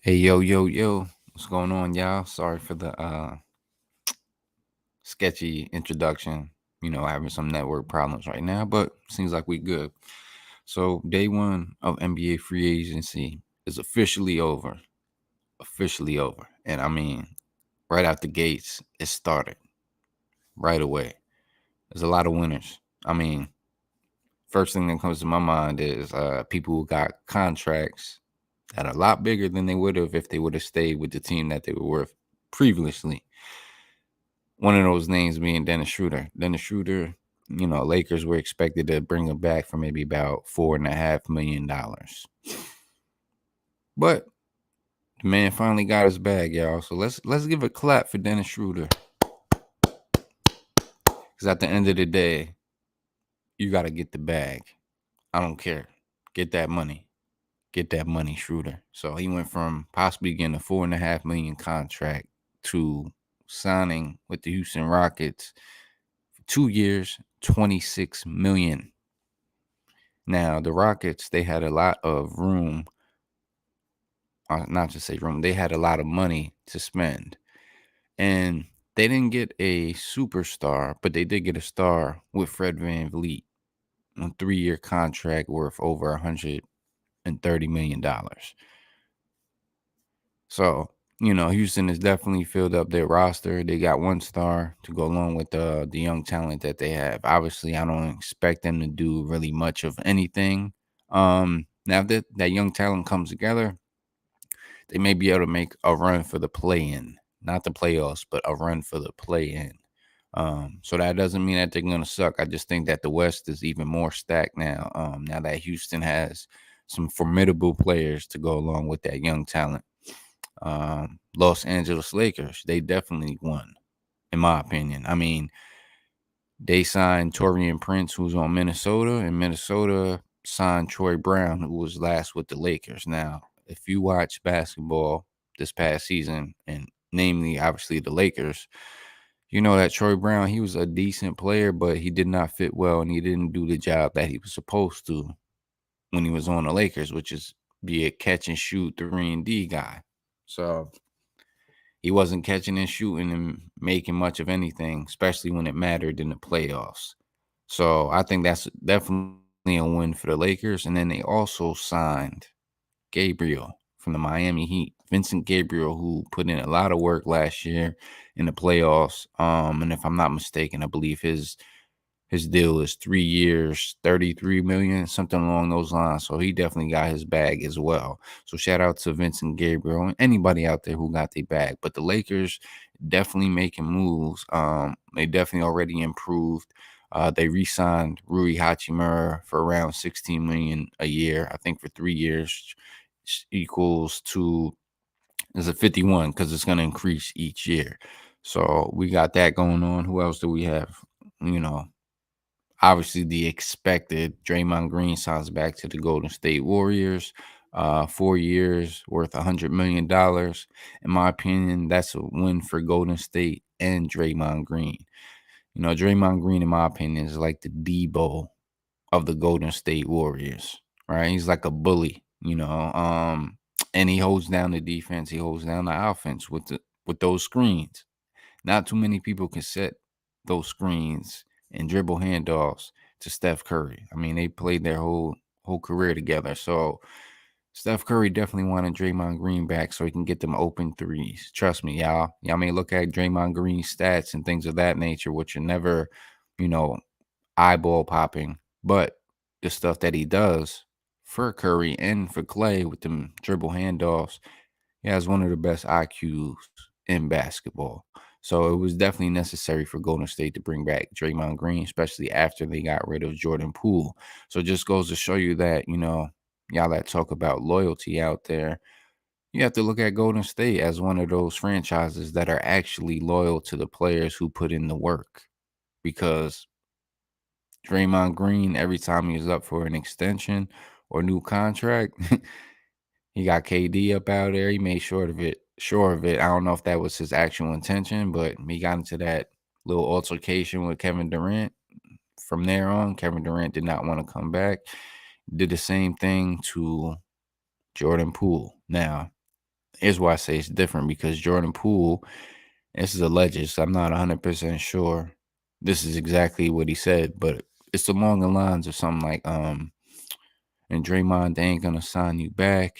Hey, yo, yo, yo. What's going on, y'all? Sorry for the sketchy introduction. Having some network problems right now, but seems like we good. So, day one of NBA free agency is officially over. Officially over. And I mean, right out the gates, it started right away. There's a lot of winners. I mean, first thing that comes to my mind is people who got contracts that are a lot bigger than they would have if they would have stayed with the team that they were with previously. One of those names being Dennis Schroeder. Dennis Schroeder, Lakers were expected to bring him back for maybe about $4.5 million. But the man finally got his bag, y'all. So let's give a clap for Dennis Schroeder. Because at the end of the day, you gotta get the bag. I don't care. Get that money. Get that money, Schroeder. So he went from possibly getting a $4.5 million contract to signing with the Houston Rockets for 2 years, $26 million. Now, the Rockets, they had a lot of room, not to say room, they had a lot of money to spend. And they didn't get a superstar, but they did get a star with Fred VanVleet on a 3-year contract worth over $130 million. So, Houston has definitely filled up their roster. They got one star to go along with the young talent that they have. Obviously, I don't expect them to do really much of anything. Now that young talent comes together, they may be able to make a run for the play-in, not the playoffs, but a run for the play-in. So that doesn't mean that they're gonna suck. I just think that the West is even more stacked now. Now that Houston has some formidable players to go along with that young talent. Los Angeles Lakers, they definitely won, in my opinion. I mean, they signed Torian Prince, who's on Minnesota, and Minnesota signed Troy Brown, who was last with the Lakers. Now, if you watch basketball this past season, and namely, obviously, the Lakers, you know that Troy Brown, he was a decent player, but he did not fit well, and he didn't do the job that he was supposed to when he was on the Lakers, which is be a catch and shoot 3-and-D guy. So he wasn't catching and shooting and making much of anything, especially when it mattered in the playoffs. So I think that's definitely a win for the Lakers. And then they also signed Gabriel from the Miami Heat, Vincent Gabriel, who put in a lot of work last year in the playoffs. And if I'm not mistaken, I believe his deal is 3 years, 33 million, something along those lines. So he definitely got his bag as well. So shout out to Vincent Gabriel and anybody out there who got their bag. But the Lakers definitely making moves. They definitely already improved. They re-signed Rui Hachimura for around 16 million a year. I think for 3 years equals to is a 51 because it's going to increase each year. So we got that going on. Who else do we have? You know, Obviously, the expected Draymond Green signs back to the Golden State Warriors. 4 years worth $100 million. In my opinion, that's a win for Golden State and Draymond Green. Draymond Green, in my opinion, is like the Debo of the Golden State Warriors. Right? He's like a bully. And he holds down the defense. He holds down the offense with those screens. Not too many people can set those screens and dribble handoffs to Steph Curry. I mean, they played their whole career together. So Steph Curry definitely wanted Draymond Green back so he can get them open threes. Trust me, y'all. Y'all may look at Draymond Green's stats and things of that nature, which are never, you know, eyeball popping, but the stuff that he does for Curry and for Clay with them dribble handoffs, he has one of the best IQs in basketball. So it was definitely necessary for Golden State to bring back Draymond Green, especially after they got rid of Jordan Poole. So it just goes to show you that, y'all that talk about loyalty out there, you have to look at Golden State as one of those franchises that are actually loyal to the players who put in the work. Because Draymond Green, every time he was up for an extension or new contract, he got KD up out there. He made sure of it. Sure of it. I don't know if that was his actual intention, but he got into that little altercation with Kevin Durant. From there on, Kevin Durant did not want to come back. Did the same thing to Jordan Poole. Now, Here's why I say it's different because Jordan Poole, this is alleged, so I'm not 100% sure this is exactly what he said, but it's along the lines of something like, and Draymond, they ain't gonna sign you back.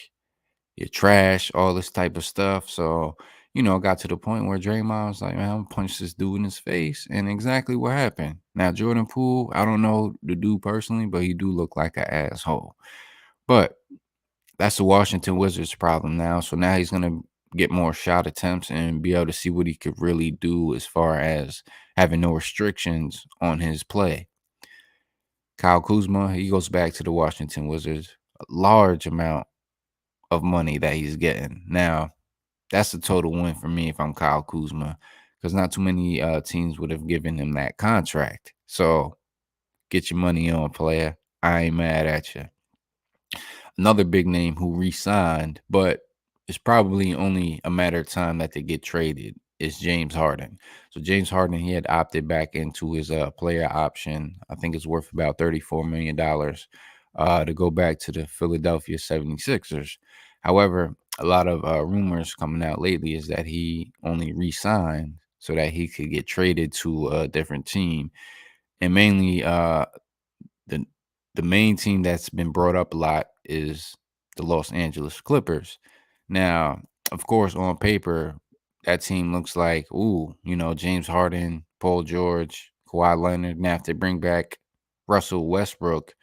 You're trash, all this type of stuff. So, it got to the point where Draymond was like, man, I'm gonna punch this dude in his face. And exactly what happened. Now, Jordan Poole, I don't know the dude personally, but he do look like an asshole. But that's the Washington Wizards problem now. So now he's gonna get more shot attempts and be able to see what he could really do as far as having no restrictions on his play. Kyle Kuzma, he goes back to the Washington Wizards. A large amount of money that he's getting. Now, that's a total win for me if I'm Kyle Kuzma, because not too many teams would have given him that contract. So get your money on, player. I ain't mad at you. Another big name who re-signed, but it's probably only a matter of time that they get traded, is James Harden. So James Harden, he had opted back into his player option. I think it's worth about $34 million to go back to the Philadelphia 76ers. However, a lot of rumors coming out lately is that he only re-signed so that he could get traded to a different team. And mainly the the main team that's been brought up a lot is the Los Angeles Clippers. Now, of course, on paper, that team looks like, ooh, James Harden, Paul George, Kawhi Leonard. Now, if they bring back Russell Westbrook,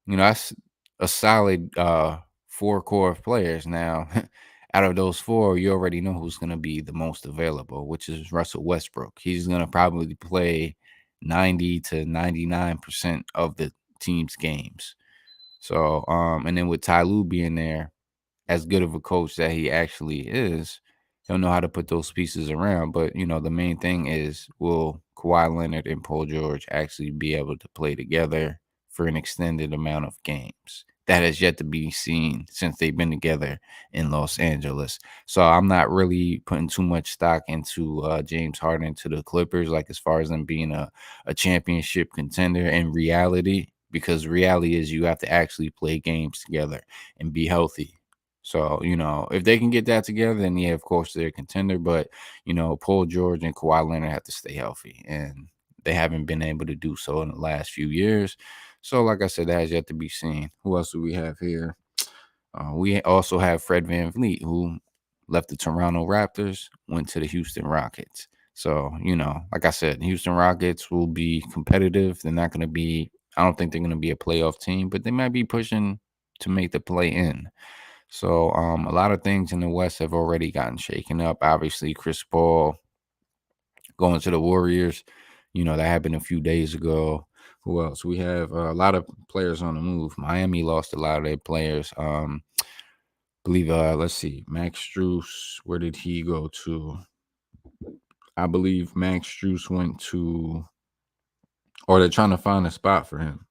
that's a solid four core of players. Now, out of those four, you already know who's going to be the most available, which is Russell Westbrook. He's going to probably play 90 to 99% of the team's games. So, and then with Ty Lue being there, as good of a coach that he actually is, he'll know how to put those pieces around. But, the main thing is, will Kawhi Leonard and Paul George actually be able to play together for an extended amount of games? That has yet to be seen since they've been together in Los Angeles. So I'm not really putting too much stock into James Harden to the Clippers, like as far as them being a championship contender in reality, because reality is you have to actually play games together and be healthy. So, if they can get that together, then yeah, of course they're a contender. But, Paul George and Kawhi Leonard have to stay healthy. And they haven't been able to do so in the last few years. So, like I said, that has yet to be seen. Who else do we have here? We also have Fred VanVleet, who left the Toronto Raptors, went to the Houston Rockets. So, like I said, Houston Rockets will be competitive. They're not going to be, I don't think they're going to be a playoff team, but they might be pushing to make the play in. So a lot of things in the West have already gotten shaken up. Obviously, Chris Paul going to the Warriors, that happened a few days ago. Who else? We have a lot of players on the move. Miami lost a lot of their players. Believe let's see, Max Strus, where did he go to? I believe Max Strus went to, or they're trying to find a spot for him.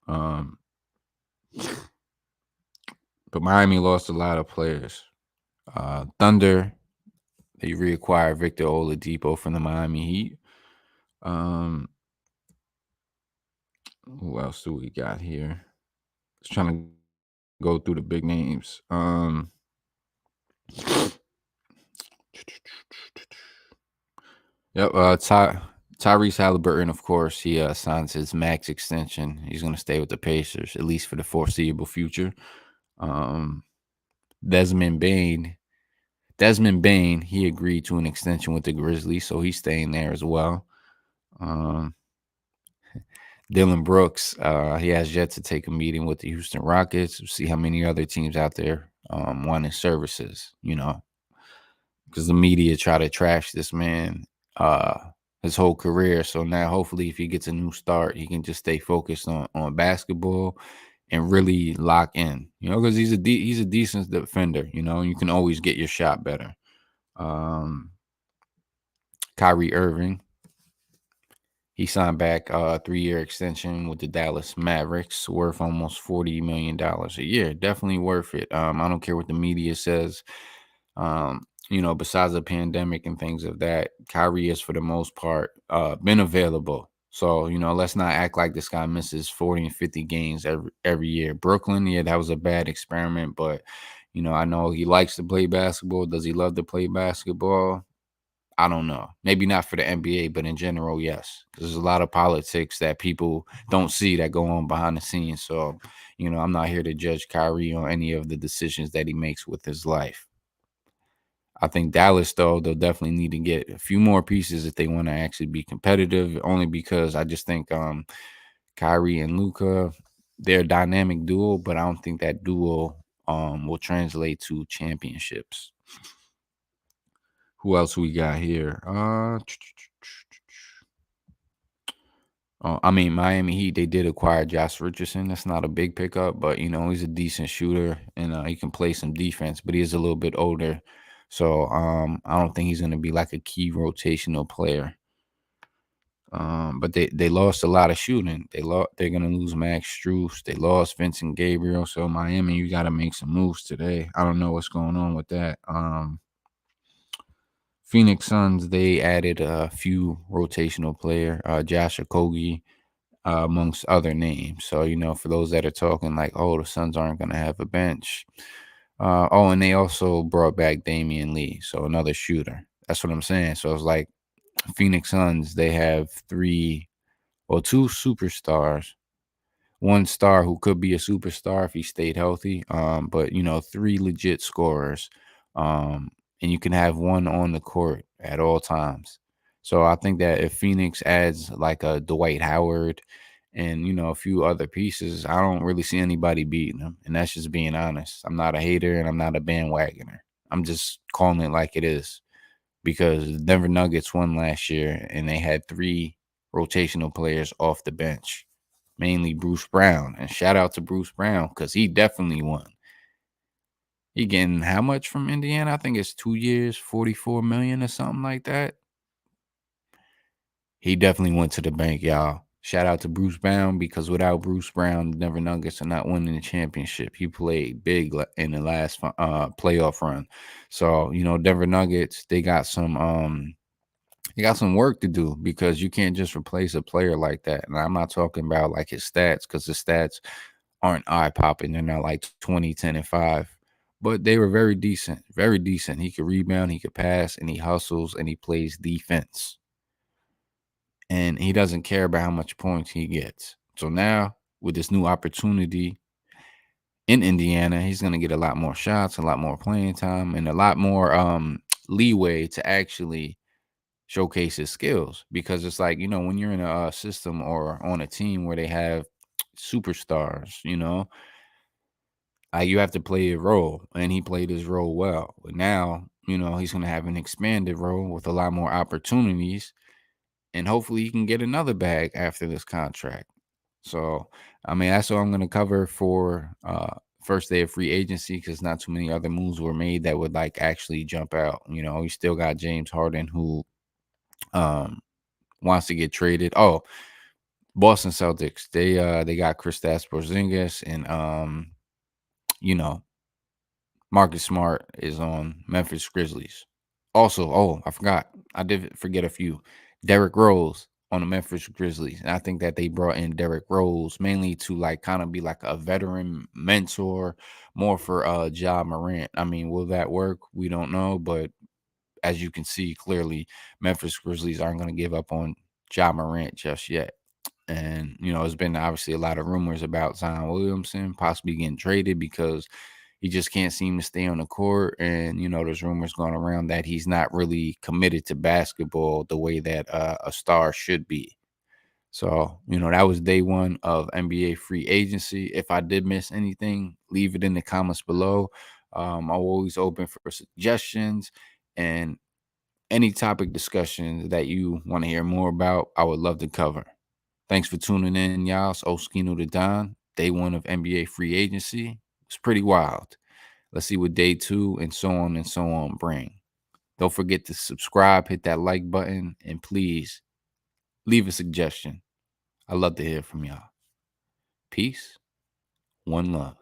But Miami lost a lot of players. Thunder, they reacquired Victor Oladipo from the Miami Heat. Who else do we got here? Just trying to go through the big names. Yep. Tyrese Halliburton, of course, he signs his max extension. He's going to stay with the Pacers at least for the foreseeable future. Um, Desmond Bain, he agreed to an extension with the Grizzlies, so he's staying there as well. Dylan Brooks, he has yet to take a meeting with the Houston Rockets. See how many other teams out there want his services, because the media try to trash this man his whole career. So now hopefully if he gets a new start, he can just stay focused on basketball and really lock in, because he's a decent defender, and you can always get your shot better. Kyrie Irving, he signed back a 3-year extension with the Dallas Mavericks, worth almost $40 million a year. Definitely worth it. I don't care what the media says. Besides the pandemic and things of that, Kyrie has, for the most part, been available. So, let's not act like this guy misses 40 and 50 games every year. Brooklyn, yeah, that was a bad experiment, but, I know he likes to play basketball. Does he love to play basketball? I don't know. Maybe not for the NBA, but in general, yes. 'Cause there's a lot of politics that people don't see that go on behind the scenes. So, I'm not here to judge Kyrie on any of the decisions that he makes with his life. I think Dallas, though, they'll definitely need to get a few more pieces if they want to actually be competitive. Only because I just think Kyrie and Luca, they're a dynamic duo, but I don't think that duo will translate to championships. Who else we got here? I mean, Miami Heat, they did acquire Josh Richardson. That's not a big pickup, but he's a decent shooter and he can play some defense, but he is a little bit older. So I don't think he's gonna be like a key rotational player. But they lost a lot of shooting. They're gonna lose Max Strus. They lost Vincent Gabriel. So Miami, you gotta make some moves today. I don't know what's going on with that. Phoenix Suns, they added a few rotational player, Josh Okogie, amongst other names. So, for those that are talking like, oh, the Suns aren't going to have a bench. And they also brought back Damian Lee, so another shooter. That's what I'm saying. So it's like Phoenix Suns, they have two superstars, one star who could be a superstar if he stayed healthy. But three legit scorers. And you can have one on the court at all times. So I think that if Phoenix adds like a Dwight Howard and a few other pieces, I don't really see anybody beating them. And that's just being honest. I'm not a hater and I'm not a bandwagoner. I'm just calling it like it is because the Denver Nuggets won last year and they had three rotational players off the bench, mainly Bruce Brown. And shout out to Bruce Brown because he definitely won. He getting how much from Indiana? I think it's 2 years, 44 million or something like that. He definitely went to the bank, y'all. Shout out to Bruce Brown because without Bruce Brown, the Denver Nuggets are not winning the championship. He played big in the last playoff run. So, Denver Nuggets, they got some work to do because you can't just replace a player like that. And I'm not talking about like his stats because the stats aren't eye popping. They're not like 20, 10, and 5. But they were very decent, very decent. He could rebound, he could pass, and he hustles and he plays defense. And he doesn't care about how much points he gets. So now, with this new opportunity in Indiana, he's going to get a lot more shots, a lot more playing time, and a lot more leeway to actually showcase his skills. Because it's like, when you're in a system or on a team where they have superstars, you have to play a role, and he played his role well. But now, he's going to have an expanded role with a lot more opportunities, and hopefully he can get another bag after this contract. So, I mean, that's all I'm going to cover for first day of free agency because not too many other moves were made that would like actually jump out. You still got James Harden who wants to get traded. Oh, Boston Celtics, they got Kristaps Porzingis and Marcus Smart is on Memphis Grizzlies. Also, I forgot. I did forget a few. Derrick Rose on the Memphis Grizzlies. And I think that they brought in Derrick Rose mainly to like kind of be like a veteran mentor, more for Ja Morant. I mean, will that work? We don't know, but as you can see clearly, Memphis Grizzlies aren't going to give up on Ja Morant just yet. And, there's been obviously a lot of rumors about Zion Williamson possibly getting traded because he just can't seem to stay on the court. And, there's rumors going around that he's not really committed to basketball the way that a star should be. So, that was day one of NBA free agency. If I did miss anything, leave it in the comments below. I'm always open for suggestions and any topic discussions that you want to hear more about. I would love to cover. Thanks for tuning in, y'all. It's Oskino the Don. Day one of NBA free agency. It's pretty wild. Let's see what day two and so on bring. Don't forget to subscribe, hit that like button, and please leave a suggestion. I love to hear from y'all. Peace. One love.